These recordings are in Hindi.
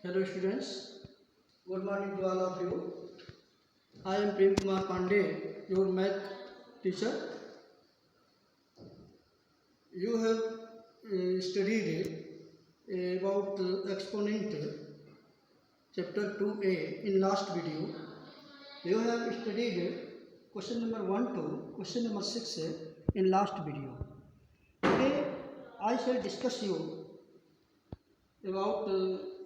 Hello students, good morning to all of you. I am Prem Kumar Pandey, your math teacher. You have studied about exponent chapter 2a in last video. You have studied question number 1 to question number 6 in last video. Today I shall discuss you about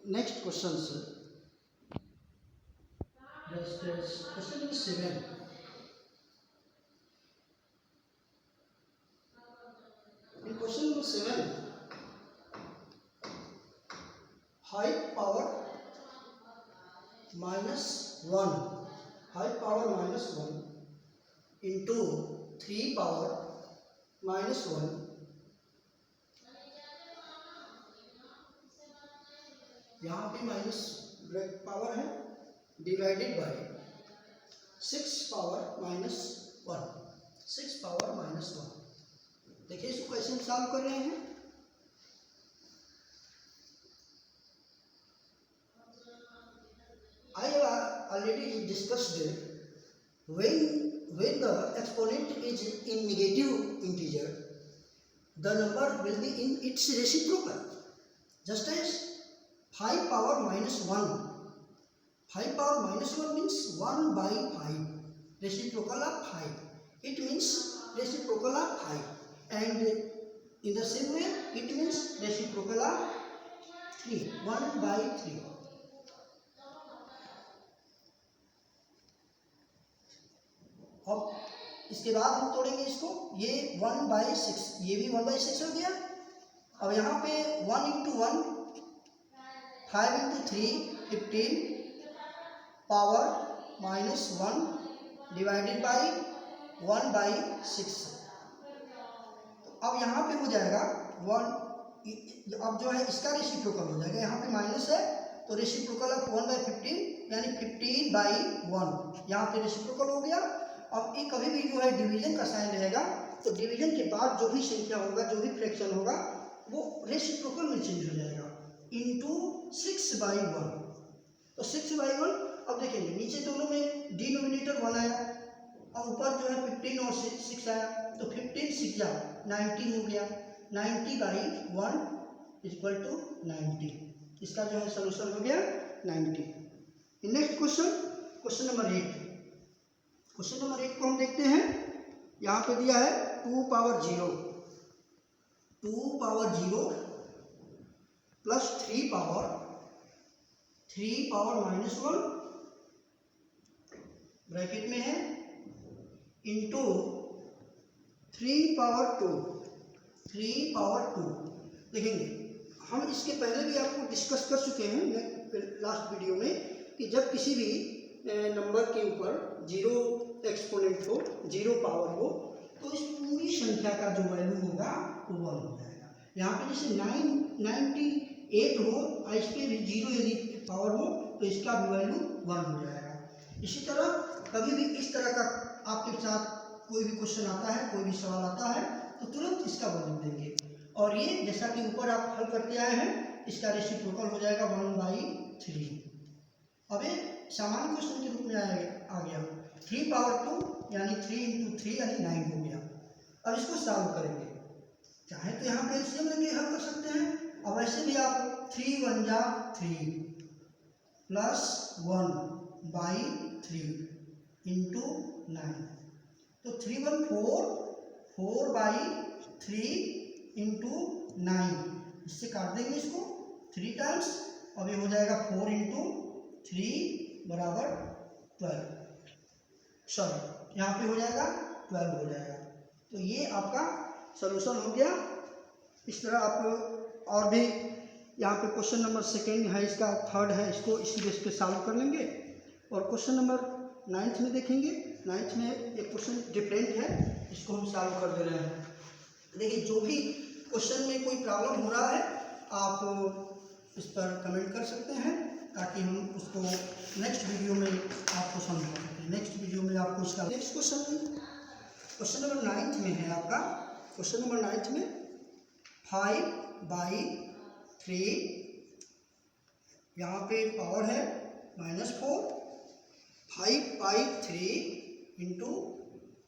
next questions. Just question number 7. In question number 7, high power minus 1 into 3 power minus 1 यहाँ पे माइनस पावर है डिवाइडेड बाय 6 पावर माइनस 1। देखिए इसको कैसे हम सॉल्व कर रहे हैं। I have already discussed when the exponent is in negative integer, the number will be in its reciprocal. Just as 5 power minus 1. 5 power minus 1 means 1 by 5. Reciprocal of 5. It means reciprocal of 5. And in the same way, it means reciprocal of 3. 1 by 3. अब इसके बाद हम तोड़ेंगे इसको, ये 1 by 6, ये भी 1 by 6 हो गया। अब यहाँ पे 1 into 1, 5 into 3, 15 power minus 1 divided by 1 by 6। तो अब यहाँ पे हो जाएगा 1, अब जो है इसका रेसिप्रोकल हो जाएगा, यहाँ पे माइनस है तो रेसिप्रोकल ऑफ 1 by 15 यानी 15 by 1, यहाँ पे रेसिप्रोकल हो गया। अब ये कभी भी जो है डिवीजन का साइन रहेगा तो डिवीजन के बाद जो भी संख्या होगा, जो भी फ्रैक्शन होगा, वो रेसिप्रोकल में चेंज हो जाएगा इनटू 6 by 1। तो 6 by 1, अब देखेंगे नीचे दोनों में डिनोमिनेटर 1 आया और ऊपर जो है 15 और 6 आया, तो 15 6 जा 90 हो गया। 90 by 1 इक्वल टू 90। इसका जो है सोल्यूशन हो गया 90। Next question number 8। Question number 8 को हम देखते हैं। यहाँ पे दिया है 2 power 0 plus 3 power minus 1 bracket में है इंटू 3 पावर 2। देखेंगे हम इसके पहले भी आपको डिस्कस कर चुके हैं लास्ट वीडियो में कि जब किसी भी नंबर के ऊपर जीरो एक्सपोनेंट हो, जीरो पावर हो, तो इस पूरी संख्या का जो वैल्यू होगा वो 1 हो जाएगा। यहाँ पे जैसे 98 हो और इस पर भी जीरो यदि पावर हो तो इसका भी वैल्यू 1 हो जाएगा। इसी तरह कभी भी इस तरह का आपके साथ कोई भी क्वेश्चन आता है, कोई भी सवाल आता है, तो तुरंत इसका वैल्यू देंगे। और ये जैसा कि ऊपर आप हल करते आए हैं, इसका रेसिप्रोकल हो जाएगा 1 by 3। अब ये सामान्य क्वेश्चन के रूप में आ गया 3 पावर 2 यानी 3 into 3 यानी 9 हो गया। अब इसको सॉल्व करेंगे, चाहे तो यहाँ पे एलसीएम लेके हल कर सकते हैं, और वैसे भी आप 3 1 जा 3 प्लस 1 by 3 into 9, तो 3 1 4 by 3 into 9, इससे काट देंगे इसको 3 टाइम्स। अब ये हो जाएगा 4 into 3 बराबर 12, सॉरी यहाँ पे हो जाएगा 12 हो जाएगा। तो ये आपका सॉल्यूशन हो गया। इस तरह आप और भी यहाँ पे क्वेश्चन नंबर 2 है, इसका 3rd है, इसको इसी बेस पे सॉल्व कर लेंगे। और क्वेश्चन नंबर 9th में देखेंगे। 9th में एक क्वेश्चन डिफरेंट है, इसको हम सॉल्व कर दे रहे हैं। देखिए जो भी क्वेश्चन में कोई प्रॉब्लम हो रहा है आप इस पर कमेंट कर सकते हैं, ताकि हम उसको नेक्स्ट वीडियो में आपको समझा सकें। नेक्स्ट वीडियो में आपको इसका नेक्स्ट क्वेश्चन नंबर 9th में है आपका। क्वेश्चन नंबर 9th में 5 by 3 यहाँ पे पावर है -4, 5/3 इंटू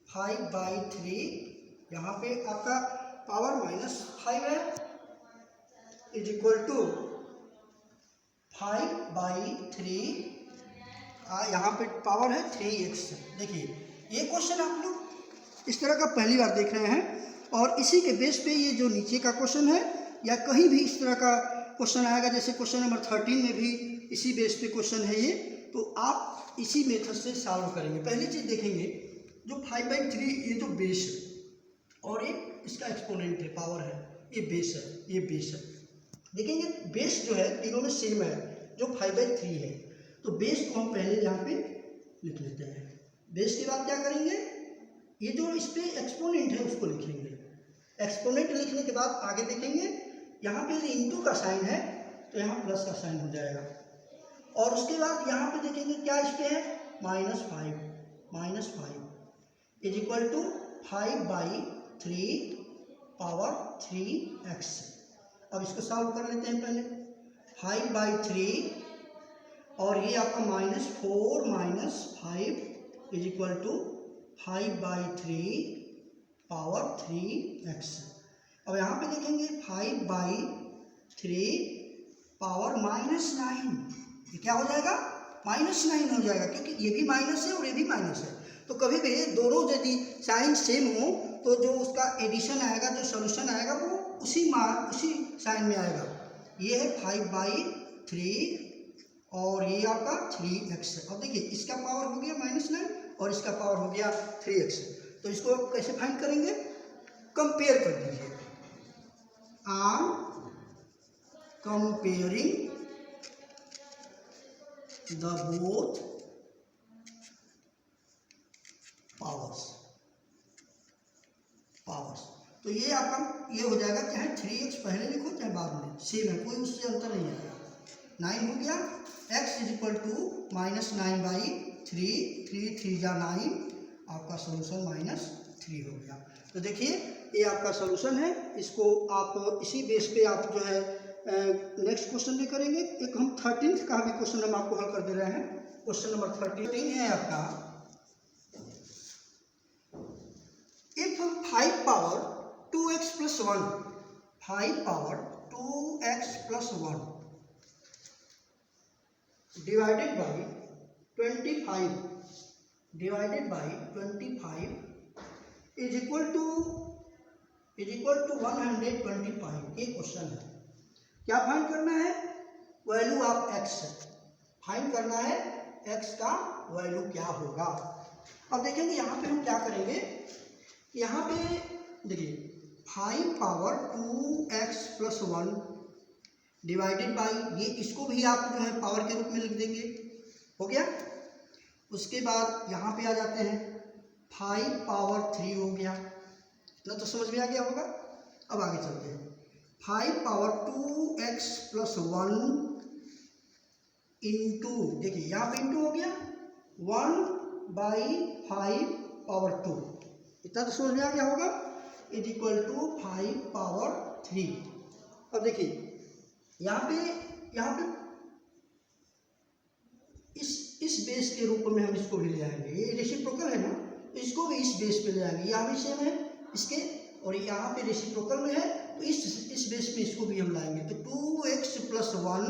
5/3, यहाँ पे आपका पावर -5 है, इज इक्वल टू 5/3, यहाँ पे पावर है 3x। देखिए ये क्वेश्चन आप लोग इस तरह का पहली बार देख रहे हैं, और इसी के बेस पे ये जो नीचे का क्वेश्चन है या कहीं भी इस तरह का क्वेश्चन आएगा, जैसे क्वेश्चन नंबर 13 में भी इसी बेस पे क्वेश्चन है ये, तो आप इसी मेथड से सॉल्व करेंगे। पहली चीज़ देखेंगे जो 5/3 ये जो बेस है और एक इसका एक्सपोनेंट है, पावर है, ये बेस है, ये बेस है। देखेंगे बेस जो है तीनों में सेम है, जो 5/3 है, तो बेस को हम पहले यहाँ पे लिख लेते हैं। बेस के बाद क्या करेंगे, ये जो इस पे एक्सपोनेंट है उसको लिखेंगे। एक्सपोनेंट लिखने के बाद आगे देखेंगे यहाँ पे इंटू का साइन है तो यहाँ प्लस का साइन हो जाएगा, और उसके बाद यहाँ पे देखेंगे क्या इस पे है -5 is equal to 5/3 power 3x। अब इसको सॉल्व कर लेते हैं पहले। 5/3 और ये आपका -4 - 5 is equal to 5/3 power 3x। अब यहाँ पे देखेंगे 5/3 पावर -9, ये क्या हो जाएगा -9 हो जाएगा, क्योंकि ये भी माइनस है और ये भी माइनस है। तो कभी भी दोनों यदि साइन सेम हो तो जो उसका एडिशन आएगा, जो सोल्यूशन आएगा वो उसी साइन में आएगा। ये है 5/3 और ये आपका 3x। अब देखिए इसका पावर हो गया -9 और इसका पावर हो गया 3x। तो इसको कैसे फाइंड करेंगे, कंपेयर कर दीजिए। On comparing the both powers, तो ये आपका ये हो जाएगा, चाहे 3x पहले लिखो चाहे बाद में, सेम है, कोई उससे अंतर नहीं आएगा। 9 हो गया, x इज इक्वल टू -9/3, 3 3 जा 9, आपका सोल्यूशन -3 हो गया। तो देखिए ये आपका सोल्यूशन है। इसको आप इसी बेस पे आप जो है नेक्स्ट क्वेश्चन भी करेंगे। एक हम 13th का भी क्वेश्चन हम आपको हल कर दे रहे हैं। क्वेश्चन नंबर 13 है आपका, if 5 power 2x + 1, 5 power 2x + 1 divided by 25 is equal to 125। ये क्वेश्चन है। क्या फाइंड करना है, वैल्यू ऑफ x फाइंड करना है, x का वैल्यू क्या होगा। अब देखेंगे यहाँ पे हम क्या करेंगे, यहाँ पे देखिए 5 पावर 2x + 1 डिवाइडेड बाई, ये इसको भी आप जो है पावर के रूप में लिख देंगे, हो गया। उसके बाद यहाँ पे आ जाते हैं 5 पावर 3 हो गया, इतना तो समझ में आ गया होगा। अब आगे चलते हैं, 5 पावर 2x + 1 इंटू, देखिए यहाँ पे इंटू हो गया 1/5 पावर 2, इतना तो समझ में आ गया होगा, इज इक्वल टू 5 पावर 3। अब देखिए यहाँ पे इस बेस के रूप में हम इसको भी ले आएंगे, ये रेसिप्रोकल है ना, तो इसको भी इस बेस पे ले आएंगे। यहाँ भी सेम है इसके, और यहाँ पे रेसिप्रोकल में है तो इस बेस पे इसको भी हम लाएंगे। तो 2x + 1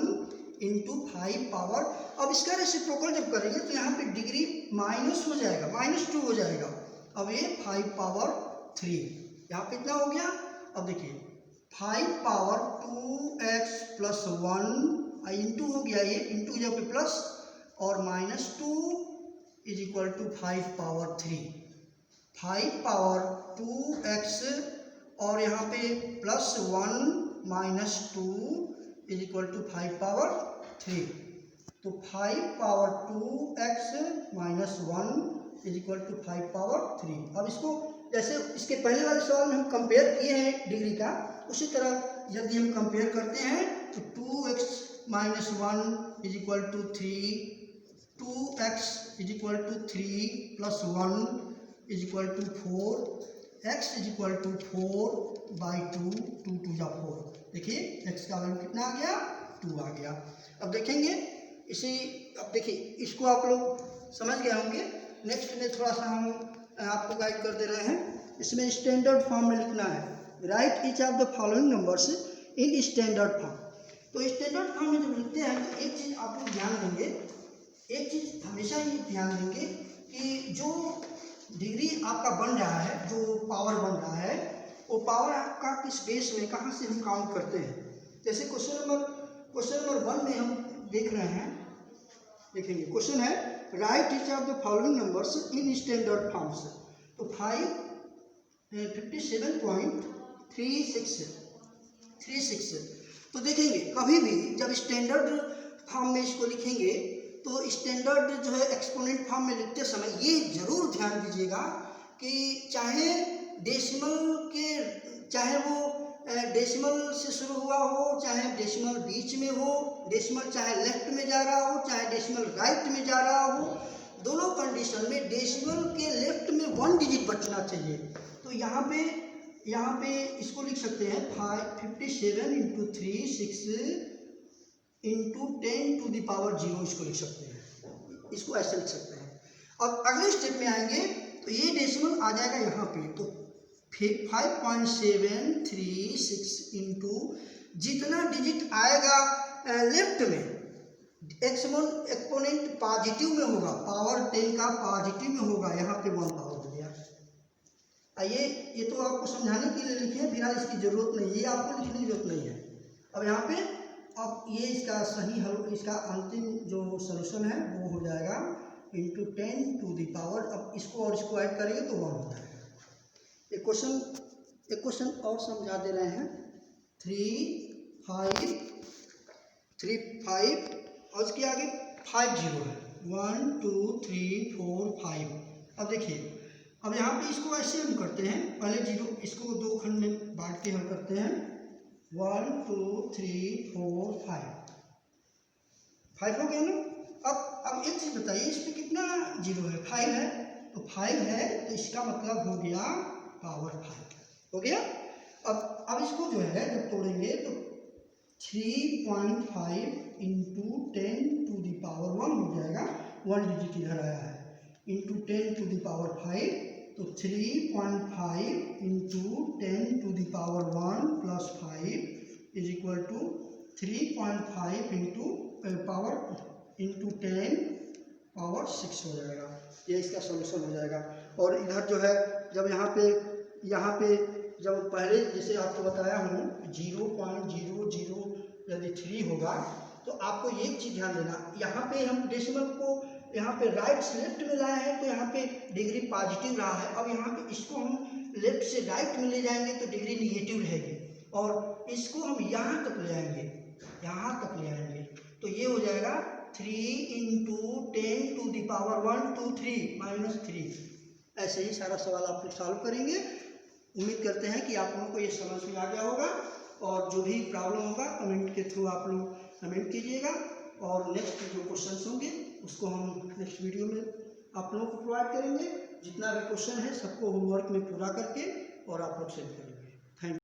इंटू 5 पावर, अब इसका रेसिप्रोकल जब करेंगे तो यहाँ पे डिग्री माइनस हो जाएगा, -2 हो जाएगा। अब ये 5 पावर 3, यहाँ पे इतना हो गया। अब देखिए 5 पावर 2x + 1 इंटू हो गया, ये इंटू जब पे प्लस, और -2 is equal to 5 power 3, 5 power 2x और यहाँ पे +1 - 2 इज इक्वल टू 5 पावर 3। तो 5 power 2x - 1 is equal to 5 power 3। अब इसको जैसे इसके पहले वाले सवाल में हम कंपेयर किए हैं डिग्री का, उसी तरह यदि हम कंपेयर करते हैं तो 2x - 1 is equal to 3, 2x is equal to 3 + 1 is equal to 4, x is equal to 4/2, 2 2 जा 4। देखिए x का वैल्यू कितना आ गया 2 आ गया। अब देखेंगे इसी, अब देखिए इसको आप लोग समझ गए होंगे। नेक्स्ट में थोड़ा सा हम आपको गाइड कर दे रहे हैं। इसमें स्टैंडर्ड फॉर्म में लिखना है, right each of the following numbers in standard form. तो स्टैंडर्ड फॉर्म में जब लिखते हैं तो एक चीज़ आप लोग ध्यान देंगे, एक चीज़ हमेशा ये ध्यान देंगे कि जो डिग्री आपका बन रहा है, जो पावर बन रहा है, वो पावर आपका किस बेस में, कहाँ से हम काउंट करते हैं। जैसे क्वेश्चन नंबर 1 में हम देख रहे हैं, देखेंगे क्वेश्चन है right each of the following numbers in standard forms. तो 57.36। तो देखेंगे कभी भी जब स्टैंडर्ड फॉर्म में इसको लिखेंगे तो स्टैंडर्ड जो है एक्सपोनेंट फॉर्म में लिखते समय ये जरूर ध्यान दीजिएगा कि चाहे वो डेसिमल से शुरू हुआ हो, चाहे डेसिमल बीच में हो, डेसिमल चाहे लेफ्ट में जा रहा हो, चाहे डेसिमल राइट में जा रहा हो, दोनों कंडीशन में डेसिमल के लेफ्ट में 1 डिजिट बचना चाहिए। तो यहाँ पे इसको लिख सकते हैं 57 × 3 6 × 10 टू द पावर 0, इसको लिख सकते हैं, इसको ऐसे लिख सकते हैं। अब अगले स्टेप में आएंगे तो ये डेसिमल आ जाएगा यहाँ पे, तो 5.736 इंटू जितना डिजिट आएगा लेफ्ट में, एक्सपोनेंट पॉजिटिव में होगा, पावर 10 का पॉजिटिव में होगा, यहाँ पे 1 पावर हो गया। आइए ये तो आपको समझाने के लिए लिखे हैं, फिलहाल इसकी जरूरत नहीं है, ये आपको लिखने की जरूरत नहीं है। अब यहाँ पे अब ये इसका सही हल, इसका अंतिम जो सलूशन है वो हो जाएगा इंटू 10 टू द पावर, अब इसको और इसको ऐड करेंगे तो 1 हो जाएगा। एक क्वेश्चन और समझा दे रहे हैं, 3 5 और इसके आगे 5 0 है, 1 2 3 4 5। अब देखिए, अब यहाँ पे इसको ऐसे हम करते हैं, पहले 0 इसको 2 खंड में बांट के हम करते हैं, 1 2 3 4 5 हो गया ना। अब एक चीज़ बताइए, इस पर कितना 0 है, 5 है, तो 5 है तो इसका मतलब हो गया पावर 5 हो गया। अब इसको जो है जब तोड़ेंगे तो 3.5 इंटू 10 टू द पावर 1 हो जाएगा, 1 डिजिट इधर आया है, इंटू 10 टू द पावर 5, तो 3.5 into 10 to the power 1 plus 5 is equal to 3.5 into power into 10 power 6 हो जाएगा। ये इसका सॉल्यूशन हो जाएगा। और इधर जो है जब यहाँ पे जब पहले जैसे आपको बताया हूँ 0.00 यदि 3 होगा तो आपको एक चीज़ ध्यान देना, यहाँ पे हम डेसिमल को यहाँ पे राइट से लेफ्ट में लाए हैं तो यहाँ पे डिग्री पॉजिटिव रहा है। अब यहाँ पे इसको हम लेफ्ट से राइट में ले जाएंगे तो डिग्री निगेटिव रहेगी, और इसको हम यहाँ तक ले आएंगे, तो ये हो जाएगा 3 इंटू 10 टू द पावर 1 2 3 -3। ऐसे ही सारा सवाल आप लोग सॉल्व करेंगे। उम्मीद करते हैं कि आप लोगों को ये समझ में आ गया होगा, और जो भी प्रॉब्लम होगा कमेंट के थ्रू आप लोग कमेंट कीजिएगा, और नेक्स्ट जो क्वेश्चंस होंगे उसको हम नेक्स्ट वीडियो में आप लोगों को प्रोवाइड करेंगे। जितना भी क्वेश्चन है सबको होमवर्क में पूरा करके और आप लोग सेंड करेंगे। Thank you.